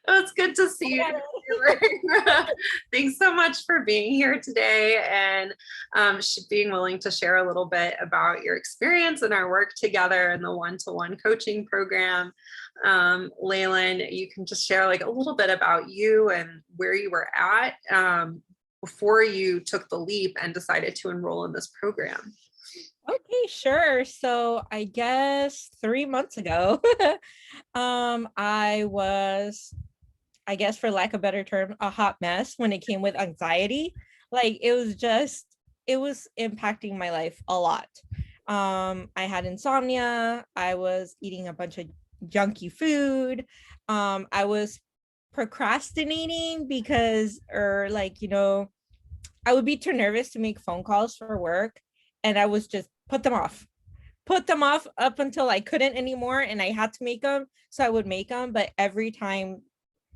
It's good to see you. Thanks so much for being here today and being willing to share a little bit about your experience and our work together in the one-to-one coaching program. Leylan, you can just share like a little bit about you and where you were at before you took the leap and decided to enroll in this program. Okay, sure. So I guess 3 months ago, I was, I guess for lack of a better term, a hot mess when it came with anxiety. Like it was impacting my life a lot. I had insomnia. I was eating a bunch of junky food. I was procrastinating because, or like, I would be too nervous to make phone calls for work, and I was just put them off up until I couldn't anymore and I had to make them. So I would make them. But every time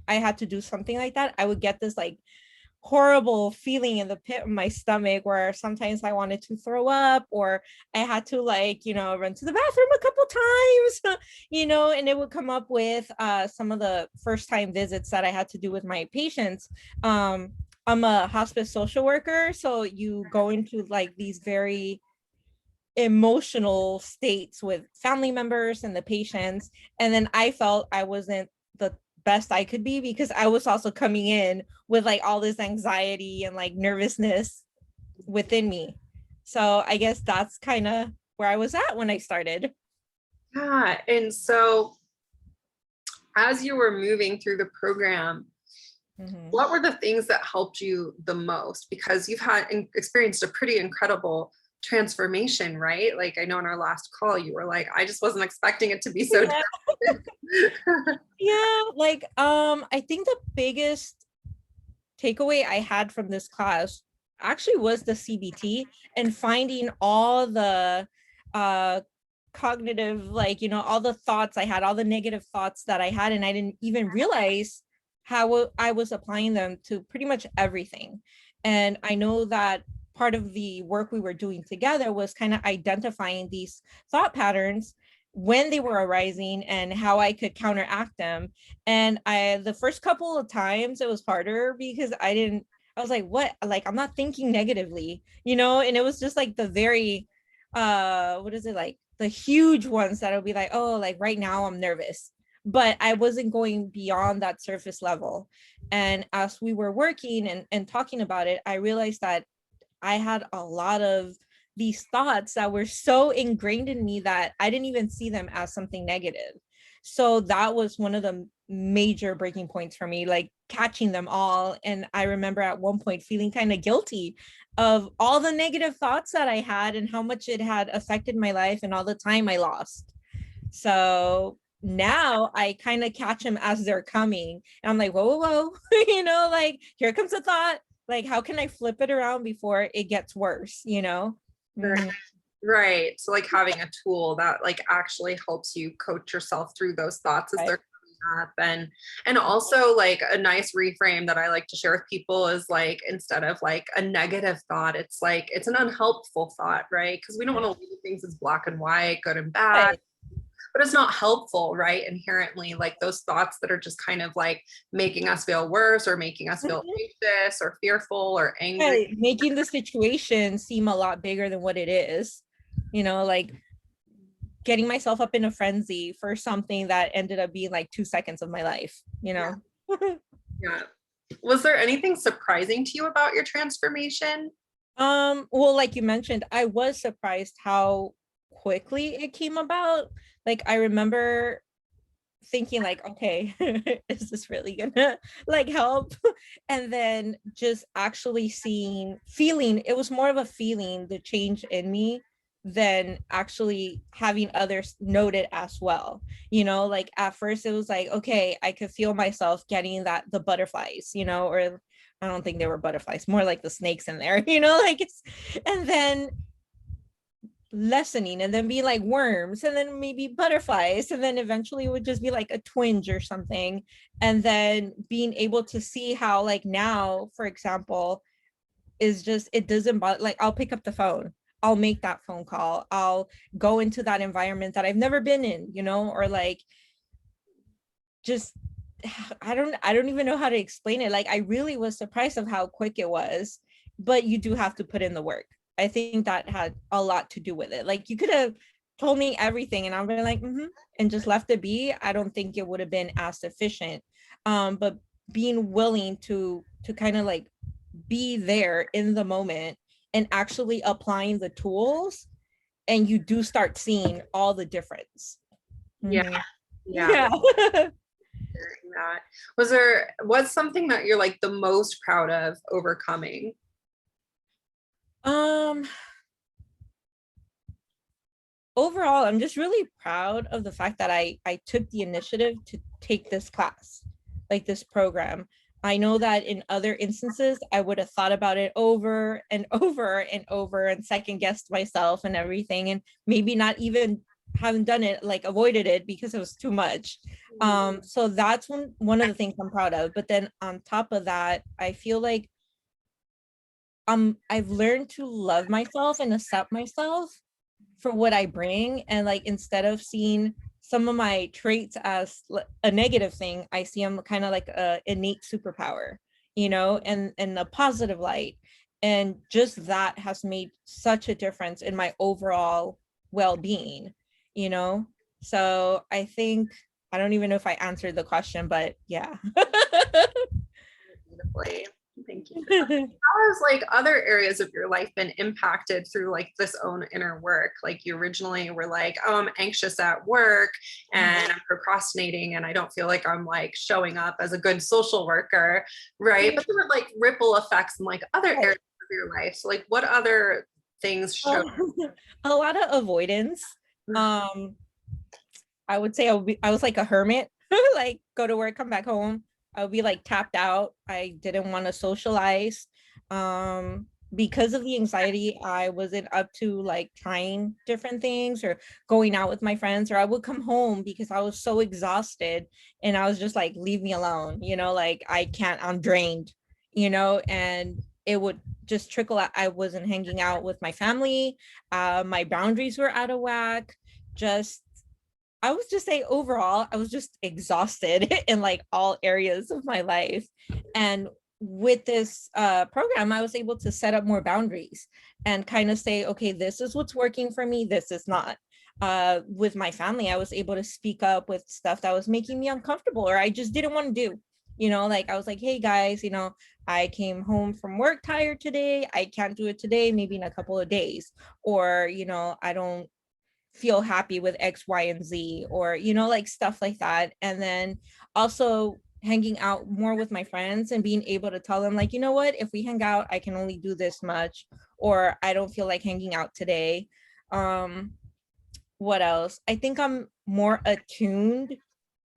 I had to do something like that, I would get this like horrible feeling in the pit of my stomach where sometimes I wanted to throw up, or I had to like, run to the bathroom a couple times, and it would come up with some of the first time visits that I had to do with my patients. I'm a hospice social worker. So you go into like these very emotional states with family members and the patients. And then I felt I wasn't the best I could be because I was also coming in with like all this anxiety and like nervousness within me. So I guess that's kind of where I was at when I started. Yeah, and so as you were moving through the program, what were the things that helped you the most? Because you've had experienced a pretty incredible transformation, right? Like I know in our last call, you were like, I just wasn't expecting it to be so Yeah, like I think the biggest takeaway I had from this class actually was the CBT and finding all the cognitive, like, all the thoughts I had, all the negative thoughts that I had, and I didn't even realize how I was applying them to pretty much everything. And I know that part of the work we were doing together was kind of identifying these thought patterns when they were arising and how I could counteract them. And the first couple of times it was harder because I was like, what? Like, I'm not thinking negatively, and it was just like the very, what is it, like the huge ones that would be like, oh, like right now I'm nervous. But I wasn't going beyond that surface level. And as we were working and talking about it, I realized that I had a lot of these thoughts that were so ingrained in me that I didn't even see them as something negative. So that was one of the major breaking points for me, like catching them all. And I remember at one point feeling kind of guilty of all the negative thoughts that I had and how much it had affected my life and all the time I lost. So now I kind of catch them as they're coming. And I'm like, whoa, whoa, whoa, like here comes a thought. Like, how can I flip it around before it gets worse, Right. Right. So like having a tool that like actually helps you coach yourself through those thoughts as they're coming up. And also like a nice reframe that I like to share with people is like instead of like a negative thought, it's like it's an unhelpful thought, right? Because we don't want to leave things as black and white, good and bad. Right. But it's not helpful, right? Inherently, like those thoughts that are just kind of like making us feel worse or making us feel anxious or fearful or angry. Right. Making the situation seem a lot bigger than what it is, like getting myself up in a frenzy for something that ended up being like 2 seconds of my life, Yeah. Yeah. Was there anything surprising to you about your transformation? Well, like you mentioned, I was surprised how quickly it came about. Like I remember thinking like, okay, is this really gonna like help? And then just actually feeling, it was more of a feeling, the change in me than actually having others note it as well. Like at first it was like, okay, I could feel myself getting the butterflies, or I don't think they were butterflies, more like the snakes in there, like and then lessening and then be like worms and then maybe butterflies and then eventually it would just be like a twinge or something, and then being able to see how like now, for example, is just it doesn't bother, like I'll pick up the phone, I'll make that phone call, I'll go into that environment that I've never been in, or like just I don't even know how to explain it. Like I really was surprised of how quick it was, but you do have to put in the work. I think that had a lot to do with it. Like you could have told me everything and I've been like, and just left it be. I don't think it would have been as efficient. But being willing to kind of like be there in the moment and actually applying the tools, and you do start seeing all the difference. Yeah. Mhm. Yeah. Yeah. Hearing that. What's something that you're like the most proud of overcoming? um Overall, I'm just really proud of the fact that I took the initiative to take this class, like this program. I know that in other instances, I would have thought about it over and over and over and second guessed myself and everything, and maybe not even haven't done it, like avoided it because it was too much. So that's one of the things I'm proud of. But then on top of that, I feel like I've learned to love myself and accept myself for what I bring. And like, instead of seeing some of my traits as a negative thing, I see them kind of like a innate superpower, and a positive light. And just that has made such a difference in my overall well-being, you know? So I think, I don't even know if I answered the question, but yeah. Beautifully. Thank you. How has like other areas of your life been impacted through like this own inner work? Like you originally were like, oh, I'm anxious at work and I'm procrastinating and I don't feel like I'm like showing up as a good social worker, right? But there were like ripple effects in like other areas of your life. So like what other things show? A lot of avoidance. um I would say I was like a hermit. Like go to work, come back home. I would be like tapped out. I didn't want to socialize. Because of the anxiety, I wasn't up to like trying different things or going out with my friends, or I would come home because I was so exhausted and I was just like, leave me alone, like I can't, I'm drained, and it would just trickle out. I wasn't hanging out with my family. My boundaries were out of whack. Just I was just saying overall, I was just exhausted in like all areas of my life. And with this program, I was able to set up more boundaries and kind of say, okay, this is what's working for me, this is not. With my family, I was able to speak up with stuff that was making me uncomfortable or I just didn't want to do. Like I was like, hey guys, I came home from work tired today. I can't do it today, maybe in a couple of days. Or, I don't feel happy with X, Y, and Z, or, like stuff like that. And then also hanging out more with my friends and being able to tell them, like, you know what, if we hang out, I can only do this much, or I don't feel like hanging out today. What else? I think I'm more attuned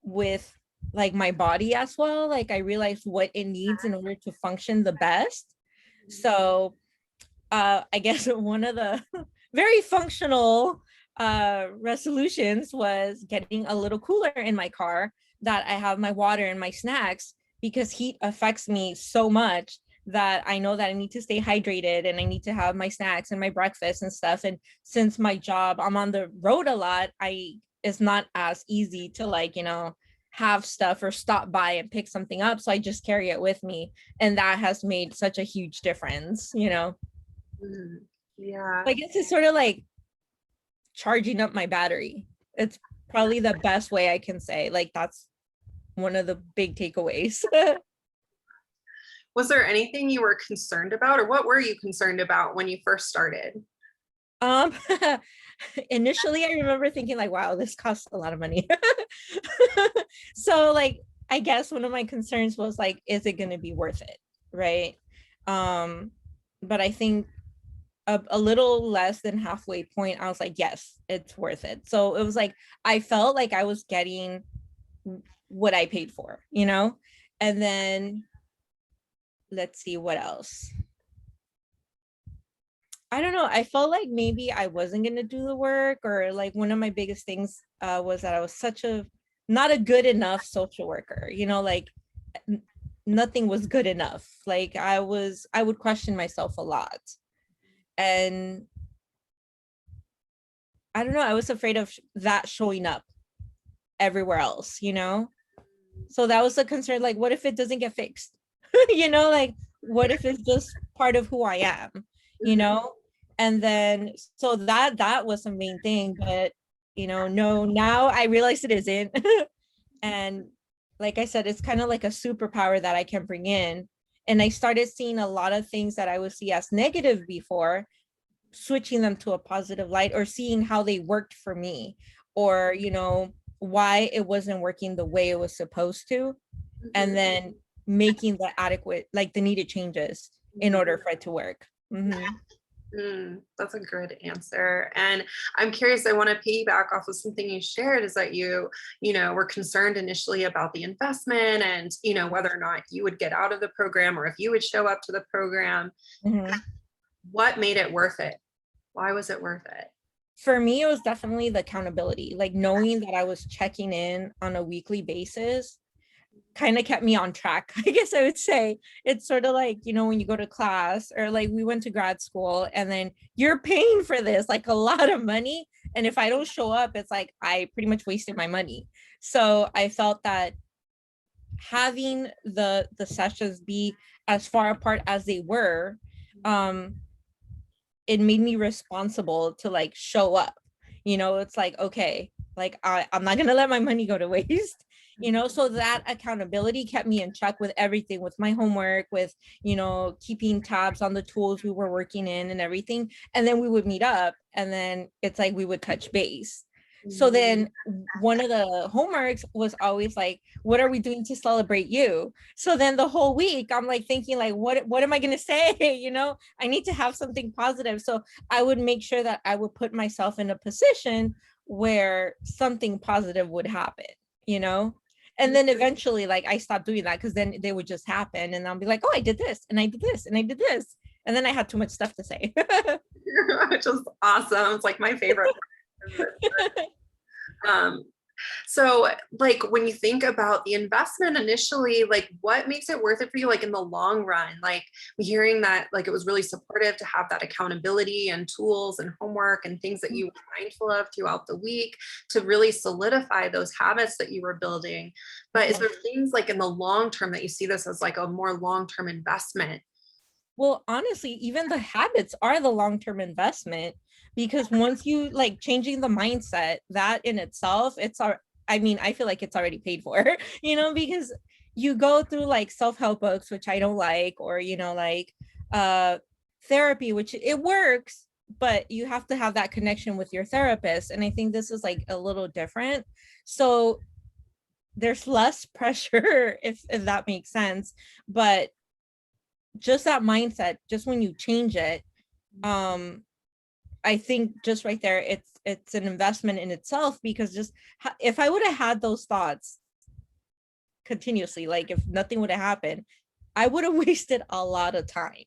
with like my body as well. Like I realize what it needs in order to function the best. So I guess one of the very functional resolutions was getting a little cooler in my car that I have my water and my snacks, because heat affects me so much that I know that I need to stay hydrated and I need to have my snacks and my breakfast and stuff. And since my job, I'm on the road a lot, it's not as easy to like, have stuff or stop by and pick something up. So I just carry it with me. And that has made such a huge difference. Yeah. I guess it's sort of like charging up my battery. It's probably the best way I can say. Like that's one of the big takeaways. Was there anything you were concerned about, or what were you concerned about when you first started? um Initially I remember thinking like, wow, this costs a lot of money. So like I guess one of my concerns was like, is it going to be worth it, right? But I think a little less than halfway point, I was like, yes, it's worth it. So it was like, I felt like I was getting what I paid for. And then let's see what else. I don't know. I felt like maybe I wasn't going to do the work, or like one of my biggest things was that I was not a good enough social worker, like nothing was good enough. Like I would question myself a lot. And I don't know, I was afraid of that showing up everywhere else. So that was a concern, like, what if it doesn't get fixed? Like, what if it's just part of who I am, you Mhm. know? And then, so that was the main thing, but, no, now I realize it isn't. And like I said, it's kind of like a superpower that I can bring in. And I started seeing a lot of things that I would see as negative before, switching them to a positive light, or seeing how they worked for me, or why it wasn't working the way it was supposed to, and Mhm. then making the adequate, like the needed changes in Mhm. order for it to work. That's a good answer. And I'm curious, I want to piggyback off of something you shared is that were concerned initially about the investment and, whether or not you would get out of the program or if you would show up to the program. Mhm. What made it worth it? Why was it worth it? For me, it was definitely the accountability, like knowing that I was checking in on a weekly basis kind of kept me on track. I guess I would say it's sort of like, when you go to class, or like we went to grad school and then you're paying for this like a lot of money. And if I don't show up, it's like I pretty much wasted my money. So I felt that having the sessions be as far apart as they were, um, it made me responsible to like show up. It's like, okay, like I'm not gonna let my money go to waste. So that accountability kept me in check with everything, with my homework, with keeping tabs on the tools we were working in and everything. And then we would meet up, and then it's like we would touch base. So then one of the homeworks was always like, what are we doing to celebrate you? So then the whole week I'm like thinking like, what am I going to say? I need to have something positive. So I would make sure that I would put myself in a position where something positive would happen, you know? And then eventually, like, I stopped doing that because then they would just happen. And I'll be like, oh, I did this and I did this and I did this. And then I had too much stuff to say. Which is awesome. It's like my favorite. Um, so like when you think about the investment initially, like what makes it worth it for you, like in the long run? Like hearing that like it was really supportive to have that accountability and tools and homework and things that you were mindful of throughout the week to really solidify those habits that you were building. But is there things like in the long term that you see this as like a more long-term investment? Well, honestly, even the habits are the long-term investment, because once you like changing the mindset, that in itself, I mean, I feel like it's already paid for, because you go through like self-help books, which I don't like, or like uh therapy, which it works, but you have to have that connection with your therapist. And I think this is like a little different. So there's less pressure, if that makes sense. But just that mindset, just when you change it, um I think just right there, it's an investment in itself, because just if I would have had those thoughts continuously, like if nothing would have happened, I would have wasted a lot of time.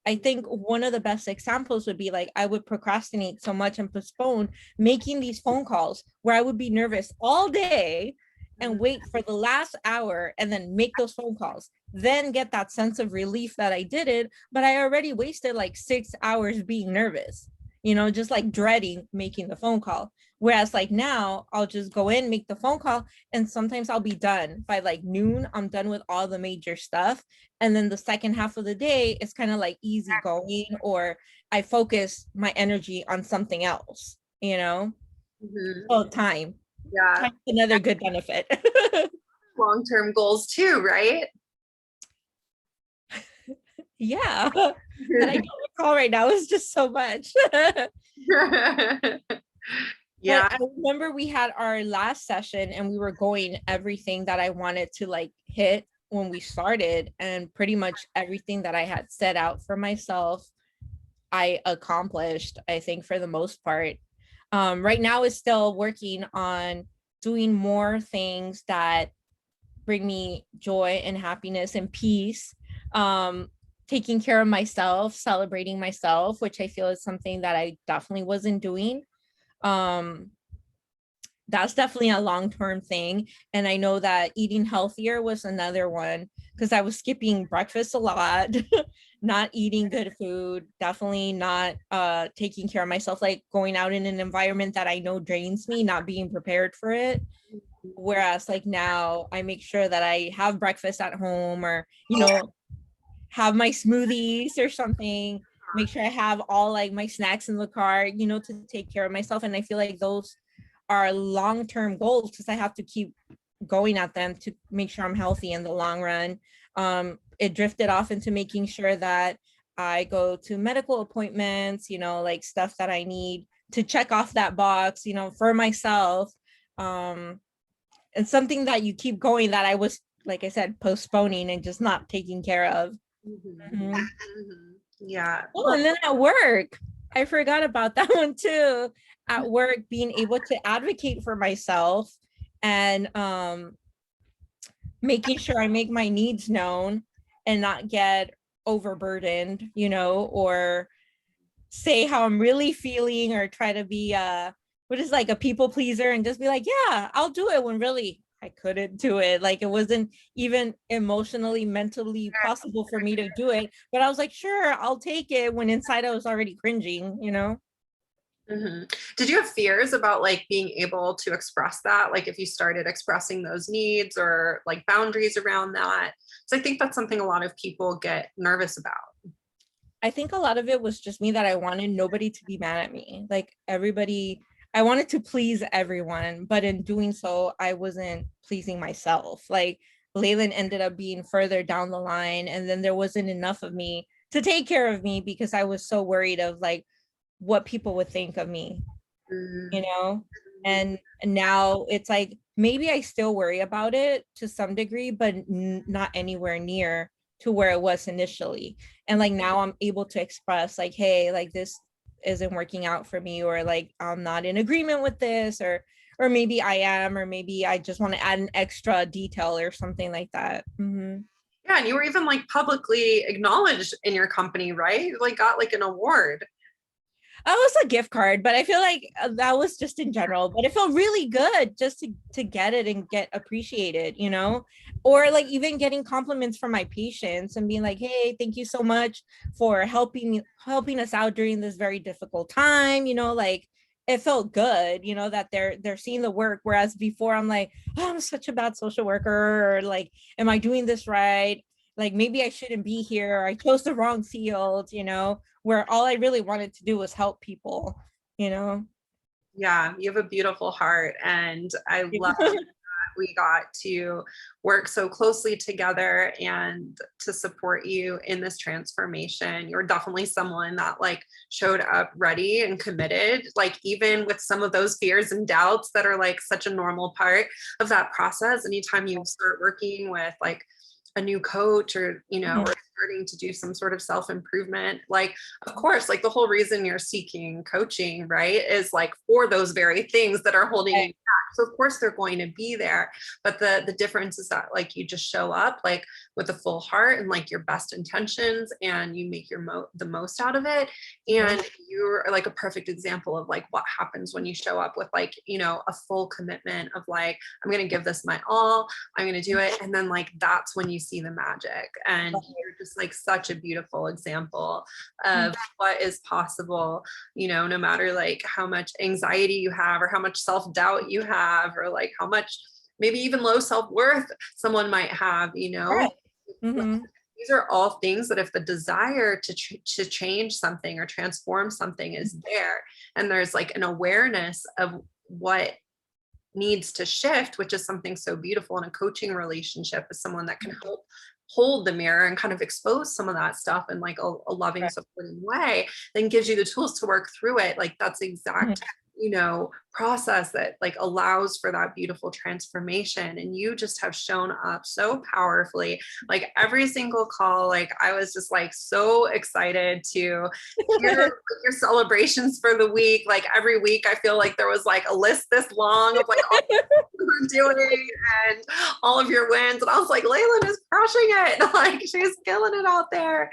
I think one of the best examples would be like I would procrastinate so much and postpone making these phone calls, where I would be nervous all day and wait for the last hour and then make those phone calls, then get that sense of relief that I did it. But I already wasted like 6 hours being nervous, just like dreading making the phone call. Whereas like now I'll just go in, make the phone call, and sometimes I'll be done by like noon. I'm done with all the major stuff. And then the second half of the day is kind of like easy going, or I focus my energy on something else, Mhm. oh, time's Yeah, another good benefit. long-term goals too, right? Yeah, that I don't recall right now. Is just so much. But Yeah. I remember we had our last session and we were going everything that I wanted to like hit when we started, and pretty much everything that I had set out for myself I accomplished, I think, for the most part. Right now is still working on doing more things that bring me joy and happiness and peace. Um, Taking care of myself, celebrating myself, which I feel is something that I definitely wasn't doing. Um, that's definitely a long-term thing. And I know that eating healthier was another one, because I was skipping breakfast a lot, not eating good food, definitely not taking care of myself, like going out in an environment that I know drains me, not being prepared for it. Whereas like now I make sure that I have breakfast at home, or, have my smoothies or something, make sure I have all like my snacks in the car, to take care of myself. And I feel like those are long-term goals, because I have to keep going at them to make sure I'm healthy in the long run. It drifted off into making sure that I go to medical appointments, like stuff that I need to check off that box, for myself. And something that you keep going that I was, like I said, postponing and just not taking care of. Mhm. Yeah. Oh, and then at work, I forgot about that one too. At work, being able to advocate for myself, and making sure I make my needs known and not get overburdened, or say how I'm really feeling, or try to be what is like a people pleaser and just be like, yeah, I'll do it, when really I couldn't do it. Like it wasn't even emotionally, mentally possible for me to do it. But I was like, sure, I'll take it, when inside I was already cringing. Did you have fears about like being able to express that? Like if you started expressing those needs or like boundaries around that? So I think that's something a lot of people get nervous about. I think a lot of it was just me, that I wanted nobody to be mad at me. Like everybody, I wanted to please everyone, but in doing so, I wasn't pleasing myself. Like Leylan ended up being further down the line, and then there wasn't enough of me to take care of me, because I was so worried of like what people would think of me, you Mm. know? And now it's like, maybe I still worry about it to some degree, but not anywhere near to where it was initially. And like now I'm able to express like, hey, like this isn't working out for me, or like I'm not in agreement with this, or maybe I am, or maybe I just want to add an extra detail or something like that. Yeah, and you were even like publicly acknowledged in your company, right? Like got like an award. That was a gift card, but I feel like that was just in general. But it felt really good just to get it and get appreciated, or like even getting compliments from my patients and being like, "Hey, thank you so much for helping us out during this very difficult time." Like it felt good, that they're seeing the work. Whereas before, I'm like, oh, I'm such a bad social worker, or like, am I doing this right? Like maybe I shouldn't be here. I chose the wrong field, where all I really wanted to do was help people, you know? Yeah, you have a beautiful heart. And I love that we got to work so closely together and to support you in this transformation. You're definitely someone that like showed up ready and committed, like even with some of those fears and doubts that are like such a normal part of that process. Anytime you start working with like a new coach, or or starting to do some sort of self-improvement, like of course, like the whole reason you're seeking coaching, right, is like for those very things that are holding you back. So of course they're going to be there, but the difference is that like you just show up like with a full heart and like your best intentions, and you make the most out of it. And you're like a perfect example of like what happens when you show up with like a full commitment of like, I'm going to give this my all, I'm going to do it. And then like that's when you see the magic. And you're just like such a beautiful example of what is possible, no matter like how much anxiety you have, or how much self-doubt you have, or like how much maybe even low self-worth someone might have, Right. Mm-hmm. these are all things that if the desire to change something or transform something is there, and there's like an awareness of what needs to shift, which is something so beautiful in a coaching relationship, is someone that can help hold the mirror and kind of expose some of that stuff in like a loving, Right. supporting way, then gives you the tools to work through it. Like that's the exact process that like allows for that beautiful transformation. And you just have shown up so powerfully, like every single call. Like I was just like so excited to hear your celebrations for the week. Like every week I feel like there was like a list this long of like all you're doing and all of your wins, and I was like, Leylan is crushing it. Like she's killing it out there.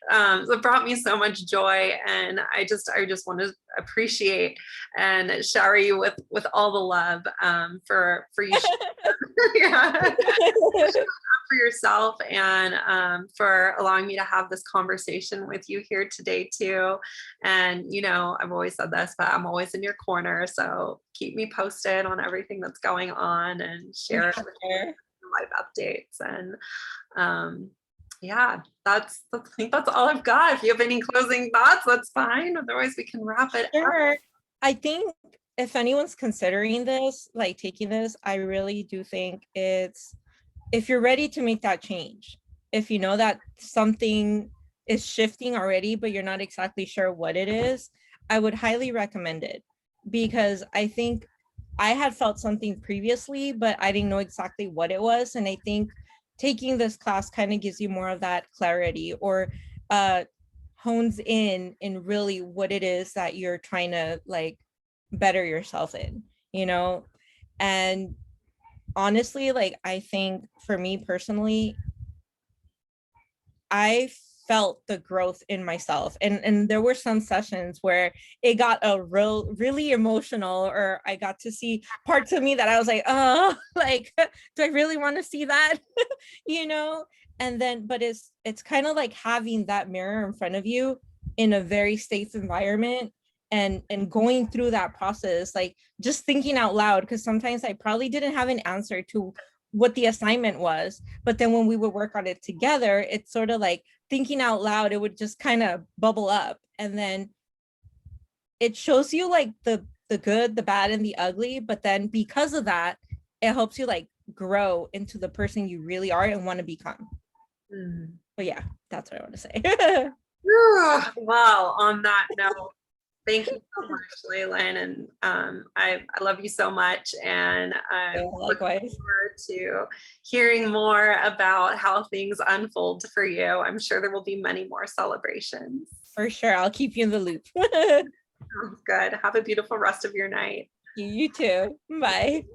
So it brought me so much joy, and I just want to appreciate and shower you with all the love for you. Yeah. For yourself and for allowing me to have this conversation with you here today too. And, you know, I've always said this, but I'm always in your corner. So keep me posted on everything that's going on and share Yeah, with sure. me live updates. And yeah, I think that's all I've got. If you have any closing thoughts, that's fine. Otherwise, we can wrap it up. Sure. I think if anyone's considering this, like taking this, I really do think it's, if you're ready to make that change, if you know that something is shifting already, but you're not exactly sure what it is, I would highly recommend it, because I think I had felt something previously, but I didn't know exactly what it was. And I think taking this class kind of gives you more of that clarity, or hones in really what it is that you're trying to like better yourself in, you know? And honestly, like I think for me personally, I felt the growth in myself. And there were some sessions where it got really emotional, or I got to see parts of me that I was like, oh, like, do I really want to see that? You know? And then, but it's kind of like having that mirror in front of you in a very safe environment, and going through that process, like just thinking out loud, because sometimes I probably didn't have an answer to what the assignment was, but then when we would work on it together, it's sort of like thinking out loud, it would just kind of bubble up, and then it shows you like the good, the bad, and the ugly, but then because of that, it helps you like grow into the person you really are and want to become. But yeah, that's what I want to say. Well, on that note, thank you so much, Leylan. And I love you so much. And I'm looking Likewise. forward to hearing more about how things unfold for you. I'm sure there will be many more celebrations. For sure. I'll keep you in the loop. Sounds good. Have a beautiful rest of your night. You too. Bye.